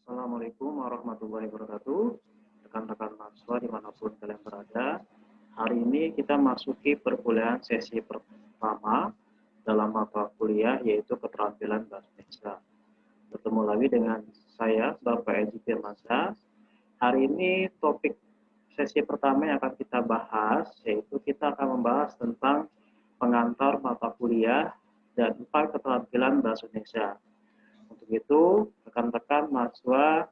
Assalamualaikum warahmatullahi wabarakatuh. Rekan-rekan mahasiswa dimanapun kalian berada. Hari ini kita masuki perkuliahan sesi pertama dalam mata kuliah yaitu keterampilan bahasa Indonesia. Bertemu lagi dengan saya, Bapak Edi Firmansyah. Hari ini topik sesi pertama yang akan kita bahas yaitu kita akan membahas tentang pengantar mata kuliah dan 4 keterampilan bahasa Indonesia. Untuk itu, rekan-rekan mahasiswa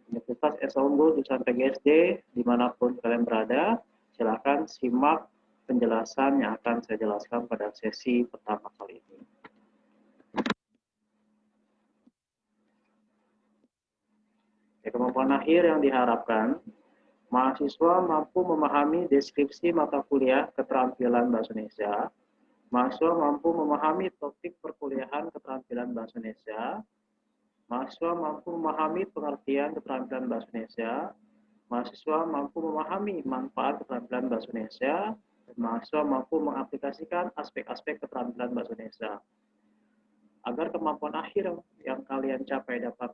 Universitas Esa Unggul Jurusan PGSD, dimanapun kalian berada, silakan simak penjelasan yang akan saya jelaskan pada sesi pertama kali ini. Kemampuan akhir yang diharapkan, mahasiswa mampu memahami deskripsi mata kuliah keterampilan bahasa Indonesia, mahasiswa mampu memahami topik perkuliahan keterampilan bahasa Indonesia, mahasiswa mampu memahami pengertian keterampilan bahasa Indonesia, mahasiswa mampu memahami manfaat keterampilan bahasa Indonesia, dan mahasiswa mampu mengaplikasikan aspek-aspek keterampilan bahasa Indonesia. Agar kemampuan akhir yang kalian capai dapat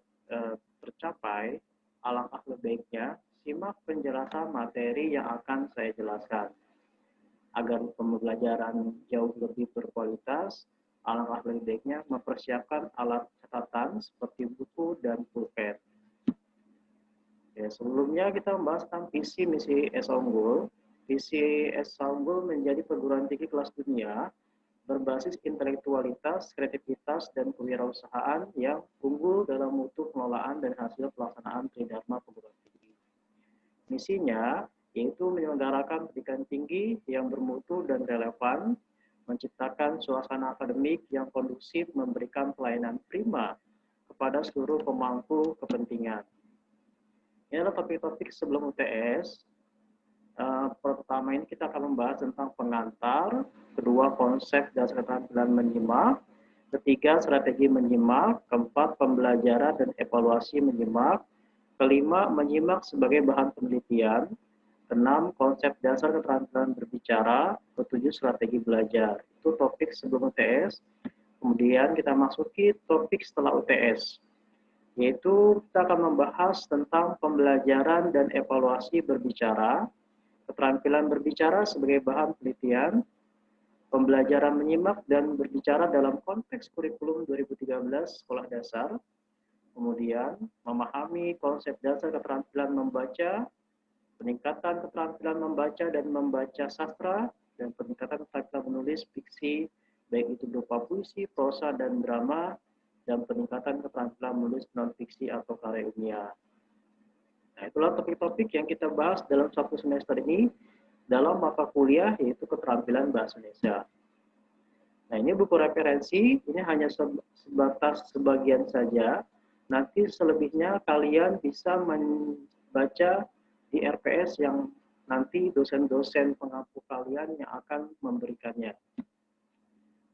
tercapai, alangkah lebih baiknya simak penjelasan materi yang akan saya jelaskan. Agar pembelajaran jauh lebih berkualitas, alangkah lebih baiknya mempersiapkan alat catatan seperti buku dan pulpen. Ya, sebelumnya kita membahas tentang visi misi Esa Unggul. Visi Esa Unggul menjadi perguruan tinggi kelas dunia berbasis intelektualitas, kreativitas, dan kewirausahaan yang unggul dalam mutu pengelolaan dan hasil pelaksanaan tridharma perguruan tinggi. Misinya yaitu menyelenggarakan pendidikan tinggi yang bermutu dan relevan, menciptakan suasana akademik yang kondusif, memberikan pelayanan prima kepada seluruh pemangku kepentingan. Ini adalah topik-topik sebelum UTS. Pertama ini kita akan membahas tentang pengantar, kedua konsep dasar keterampilan menyimak, ketiga strategi menyimak, keempat pembelajaran dan evaluasi menyimak, kelima menyimak sebagai bahan penelitian, keenam konsep dasar keterampilan berbicara, ketujuh strategi belajar. Itu topik sebelum UTS. Kemudian kita masuki topik setelah UTS, yaitu kita akan membahas tentang pembelajaran dan evaluasi berbicara, keterampilan berbicara sebagai bahan penelitian, pembelajaran menyimak dan berbicara dalam konteks kurikulum 2013 sekolah dasar, kemudian memahami konsep dasar keterampilan membaca, peningkatan keterampilan membaca dan membaca sastra, dan peningkatan keterampilan menulis fiksi, baik itu berupa puisi, prosa, dan drama, dan peningkatan keterampilan menulis non-fiksi atau karya ilmiah. Nah, itulah topik-topik yang kita bahas dalam satu semester ini dalam mata kuliah yaitu keterampilan bahasa Indonesia. Nah, ini buku referensi, ini hanya sebatas sebagian saja. Nanti selebihnya kalian bisa membaca di RPS yang nanti dosen-dosen pengampu kalian yang akan memberikannya.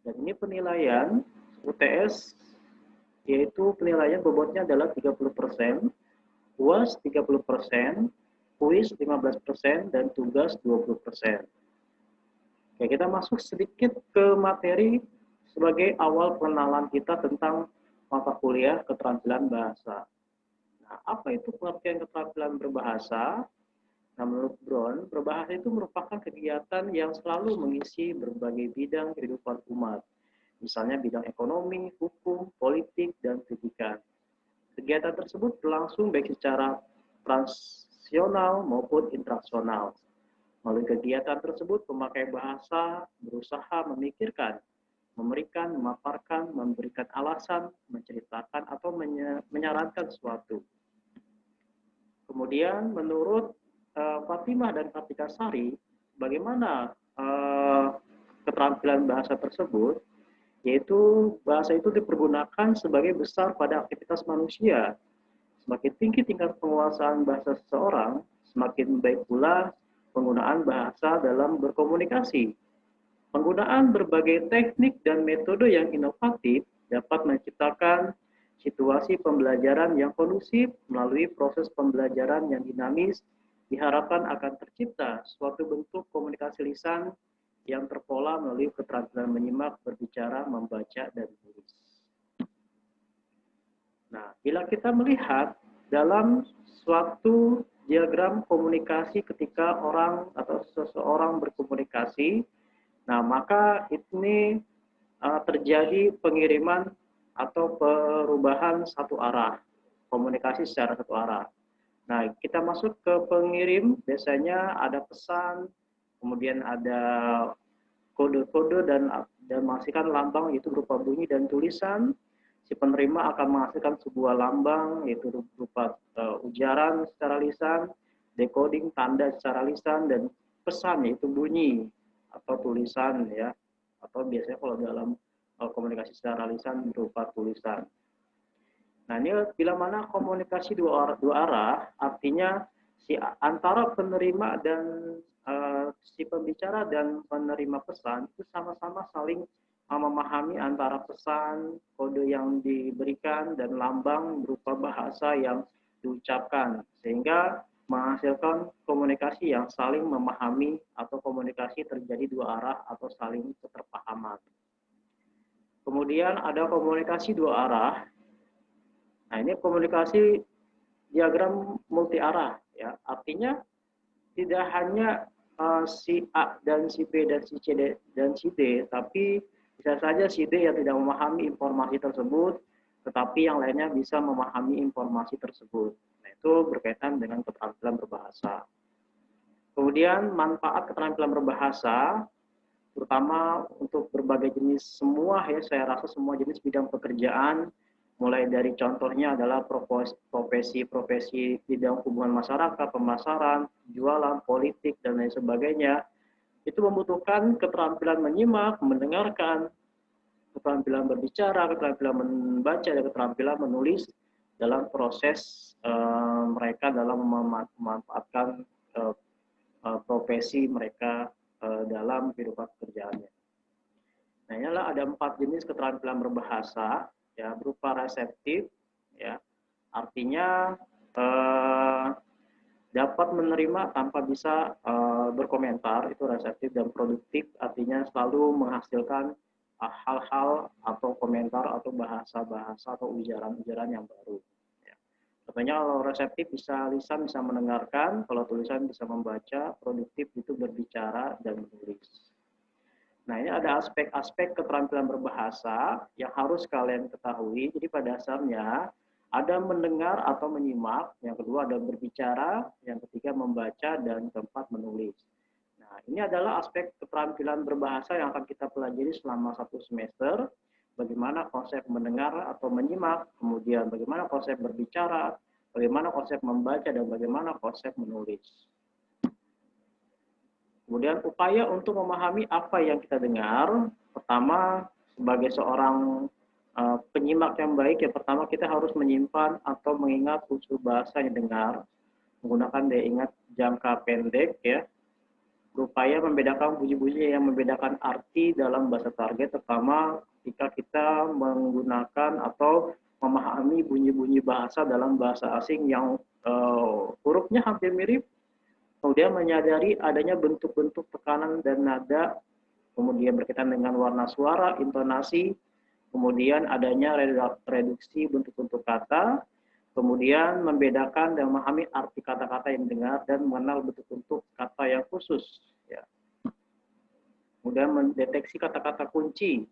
Dan ini penilaian UTS, yaitu penilaian bobotnya adalah 30%, UAS 30%, kuis 15%, dan tugas 20%. Oke, kita masuk sedikit ke materi sebagai awal pengenalan kita tentang mata kuliah keterampilan bahasa. Nah, apa itu pengertian keterampilan berbahasa? Nah, menurut Brown, berbahasa itu merupakan kegiatan yang selalu mengisi berbagai bidang kehidupan umat. Misalnya bidang ekonomi, hukum, politik, dan pendidikan. Kegiatan tersebut berlangsung baik secara transaksional maupun interaksional. Melalui kegiatan tersebut, pemakai bahasa berusaha memikirkan, memberikan, memaparkan, memberikan alasan, menceritakan, atau menyarankan sesuatu. Kemudian menurut Fatimah dan Kartika Sari, bagaimana keterampilan bahasa tersebut, yaitu bahasa itu dipergunakan sebagai besar pada aktivitas manusia. Semakin tinggi tingkat penguasaan bahasa seseorang, semakin baik pula penggunaan bahasa dalam berkomunikasi. Penggunaan berbagai teknik dan metode yang inovatif dapat menciptakan situasi pembelajaran yang kondusif. Melalui proses pembelajaran yang dinamis, diharapkan akan tercipta suatu bentuk komunikasi lisan yang terpola melalui keterampilan menyimak, berbicara, membaca, dan menulis. Nah, bila kita melihat dalam suatu diagram komunikasi ketika orang atau seseorang berkomunikasi. Nah, maka ini terjadi pengiriman atau perubahan satu arah, komunikasi secara satu arah. Nah, kita masuk ke pengirim, biasanya ada pesan, kemudian ada kode-kode dan menghasilkan lambang, yaitu berupa bunyi dan tulisan. Si penerima akan menghasilkan sebuah lambang, yaitu berupa ujaran secara lisan, decoding tanda secara lisan, dan pesan, yaitu bunyi atau tulisan, ya, atau biasanya kalau dalam komunikasi secara lisan berupa tulisan. Nah, ini bila mana komunikasi dua arah, artinya si antara penerima dan si pembicara dan penerima pesan itu sama-sama saling memahami antara pesan, kode yang diberikan, dan lambang berupa bahasa yang diucapkan, sehingga menghasilkan komunikasi yang saling memahami atau komunikasi terjadi dua arah atau saling keterpahaman. Kemudian ada komunikasi dua arah. Nah, ini komunikasi diagram multi arah, ya. Artinya tidak hanya si A dan si B dan si C dan si D, tapi bisa saja si D yang tidak memahami informasi tersebut, tetapi yang lainnya bisa memahami informasi tersebut. Nah, itu berkaitan dengan keterampilan berbahasa. Kemudian manfaat keterampilan berbahasa, terutama untuk berbagai jenis semua, ya, saya rasa semua jenis bidang pekerjaan, mulai dari contohnya adalah profesi-profesi bidang hubungan masyarakat, pemasaran, jualan, politik, dan lain sebagainya, itu membutuhkan keterampilan menyimak, mendengarkan, keterampilan berbicara, keterampilan membaca, dan keterampilan menulis dalam proses mereka dalam memanfaatkan profesi mereka dalam kehidupan pekerjaannya. Nah, inilah ada 4 jenis keterampilan berbahasa, ya, berupa reseptif, ya, artinya dapat menerima tanpa bisa berkomentar, itu reseptif, dan produktif, artinya selalu menghasilkan hal-hal atau komentar atau bahasa-bahasa atau ujaran-ujaran yang baru. Ya. Contohnya kalau reseptif bisa lisan, bisa mendengarkan, kalau tulisan bisa membaca, produktif itu berbicara dan menulis. Nah, ini ada aspek-aspek keterampilan berbahasa yang harus kalian ketahui. Jadi pada dasarnya ada mendengar atau menyimak, yang kedua ada berbicara, yang ketiga membaca, dan keempat menulis. Nah, ini adalah aspek keterampilan berbahasa yang akan kita pelajari selama 1 semester. Bagaimana konsep mendengar atau menyimak, kemudian bagaimana konsep berbicara, bagaimana konsep membaca, dan bagaimana konsep menulis. Kemudian upaya untuk memahami apa yang kita dengar, pertama sebagai seorang penyimak yang baik, yang pertama kita harus menyimpan atau mengingat unsur bahasa yang dengar, menggunakan daya ingat jangka pendek, ya, berupaya membedakan bunyi-bunyi yang membedakan arti dalam bahasa target, terutama ketika kita menggunakan atau memahami bunyi-bunyi bahasa dalam bahasa asing yang hurufnya hampir mirip, kemudian menyadari adanya bentuk-bentuk tekanan dan nada, kemudian berkaitan dengan warna suara, intonasi, kemudian adanya reduksi bentuk-bentuk kata, kemudian membedakan dan memahami arti kata-kata yang didengar dan mengenal bentuk-bentuk kata yang khusus. Ya. Kemudian mendeteksi kata-kata kunci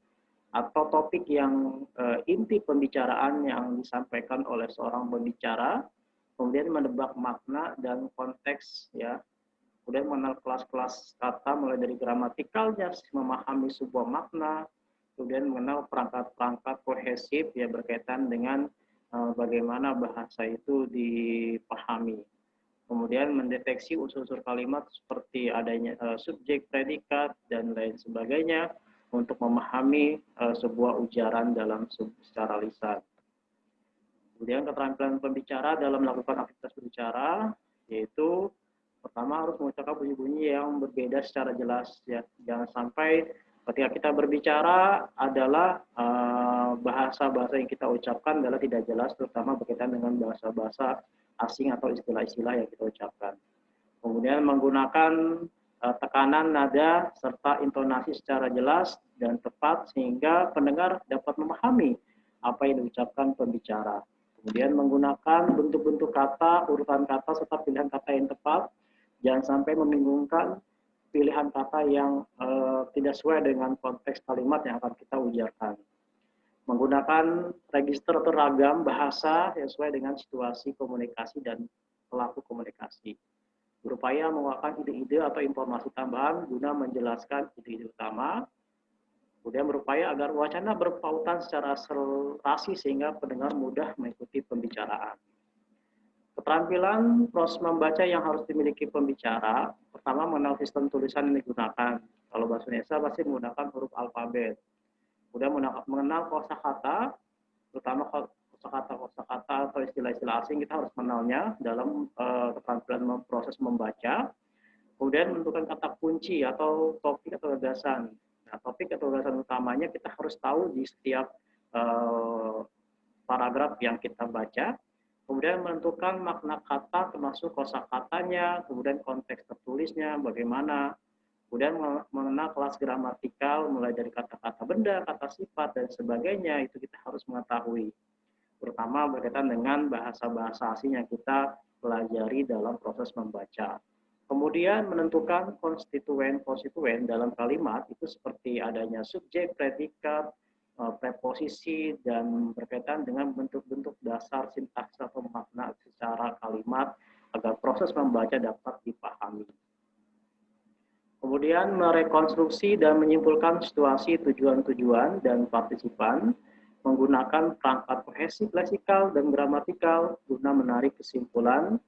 atau topik yang inti pembicaraan yang disampaikan oleh seorang pembicara, kemudian menebak makna dan konteks, ya. Kemudian mengenal kelas-kelas kata mulai dari gramatikalnya, memahami sebuah makna, kemudian mengenal perangkat-perangkat kohesif, ya, berkaitan dengan bagaimana bahasa itu dipahami. Kemudian mendeteksi unsur-unsur kalimat seperti adanya subjek, predikat, dan lain sebagainya untuk memahami sebuah ujaran dalam secara lisan. Kemudian keterampilan pembicara dalam melakukan aktivitas berbicara, yaitu pertama harus mengucapkan bunyi-bunyi yang berbeda secara jelas, ya. Jangan sampai ketika kita berbicara adalah bahasa-bahasa yang kita ucapkan adalah tidak jelas, terutama berkaitan dengan bahasa-bahasa asing atau istilah-istilah yang kita ucapkan. Kemudian menggunakan tekanan nada serta intonasi secara jelas dan tepat sehingga pendengar dapat memahami apa yang diucapkan pembicara. Kemudian menggunakan bentuk-bentuk kata, urutan kata, serta pilihan kata yang tepat. Jangan sampai membingungkan pilihan kata yang tidak sesuai dengan konteks kalimat yang akan kita ujarkan. Menggunakan register atau ragam bahasa yang sesuai dengan situasi komunikasi dan pelaku komunikasi. Berupaya mengeluarkan ide-ide atau informasi tambahan guna menjelaskan ide-ide utama. Kemudian berupaya agar wacana berpautan secara serasi sehingga pendengar mudah mengikuti pembicaraan. Keterampilan proses membaca yang harus dimiliki pembicara, pertama mengenal sistem tulisan yang digunakan. Kalau bahasa Indonesia pasti menggunakan huruf alfabet. Kemudian mengenal kosakata, terutama kosakata atau istilah-istilah asing kita harus mengenalnya dalam keterampilan proses membaca. Kemudian menentukan kata kunci atau topik atau gagasan. Nah, topik atau gagasan utamanya kita harus tahu di setiap paragraf yang kita baca. Kemudian menentukan makna kata termasuk kosakatanya, kemudian konteks tertulisnya bagaimana. Kemudian mengenal kelas gramatikal mulai dari kata-kata benda, kata sifat dan sebagainya, itu kita harus mengetahui. Terutama berkaitan dengan bahasa-bahasa asing yang kita pelajari dalam proses membaca. Kemudian menentukan konstituen-konstituen dalam kalimat itu seperti adanya subjek, predikat, preposisi, dan berkaitan dengan bentuk-bentuk dasar sintaks atau makna secara kalimat agar proses membaca dapat dipahami. Kemudian merekonstruksi dan menyimpulkan situasi, tujuan-tujuan, dan partisipan menggunakan perangkat kohesif, leksikal, dan gramatikal guna menarik kesimpulan.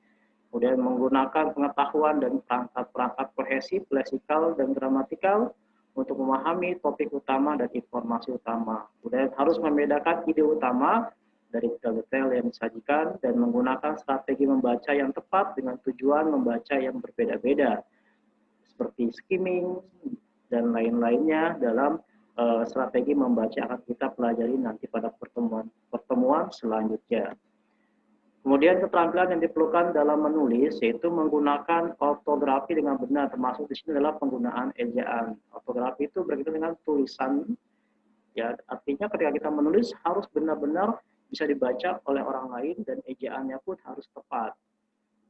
Kemudian menggunakan pengetahuan dan perangkat-perangkat kohesif, leksikal, dan gramatikal untuk memahami topik utama dan informasi utama. Kemudian harus membedakan ide utama dari detail yang disajikan dan menggunakan strategi membaca yang tepat dengan tujuan membaca yang berbeda-beda, seperti skimming dan lain-lainnya dalam strategi membaca akan kita pelajari nanti pada pertemuan selanjutnya. Kemudian keterampilan yang diperlukan dalam menulis yaitu menggunakan ortografi dengan benar, termasuk di sini adalah penggunaan ejaan. Ortografi itu berkaitan dengan tulisan, ya artinya ketika kita menulis harus benar-benar bisa dibaca oleh orang lain dan ejaannya pun harus tepat.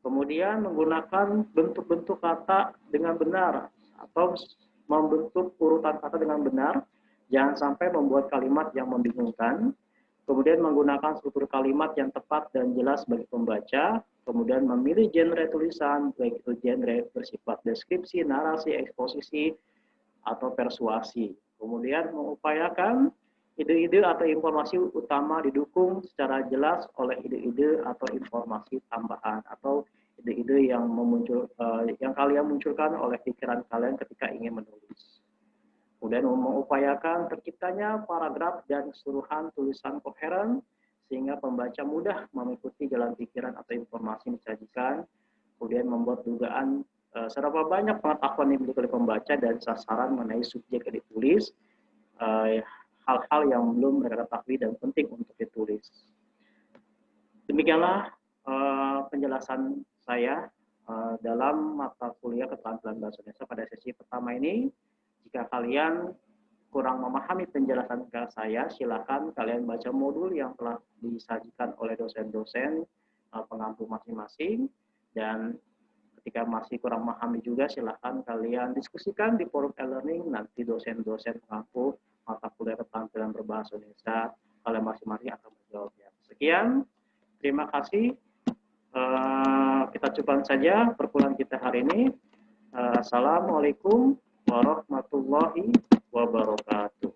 Kemudian menggunakan bentuk-bentuk kata dengan benar atau membentuk urutan kata dengan benar, jangan sampai membuat kalimat yang membingungkan. Kemudian menggunakan struktur kalimat yang tepat dan jelas bagi pembaca. Kemudian memilih genre tulisan, baik itu genre bersifat deskripsi, narasi, eksposisi, atau persuasi. Kemudian mengupayakan ide-ide atau informasi utama didukung secara jelas oleh ide-ide atau informasi tambahan atau ide-ide yang yang kalian munculkan oleh pikiran kalian ketika ingin menulis. Kemudian mengupayakan terciptanya paragraf dan keseluruhan tulisan koheren sehingga pembaca mudah mengikuti jalan pikiran atau informasi yang disajikan. Kemudian membuat dugaan seberapa banyak pengetahuan yang dimiliki oleh pembaca dan sasaran mengenai subjek yang ditulis, hal-hal yang belum mereka ketahui dan penting untuk ditulis. Demikianlah penjelasan saya dalam mata kuliah keterampilan bahasa Indonesia pada sesi pertama ini. Jika kalian kurang memahami penjelasan ke saya, silakan kalian baca modul yang telah disajikan oleh dosen-dosen pengampu masing-masing. Dan ketika masih kurang memahami juga, silakan kalian diskusikan di forum e-learning. Nanti dosen-dosen pengampu mata kuliah keterampilan berbahasa Indonesia, kalian masing-masing akan menjawabnya. Sekian, terima kasih. Kita cukupkan saja perkuliahan kita hari ini. Assalamualaikum warahmatullahi wabarakatuh.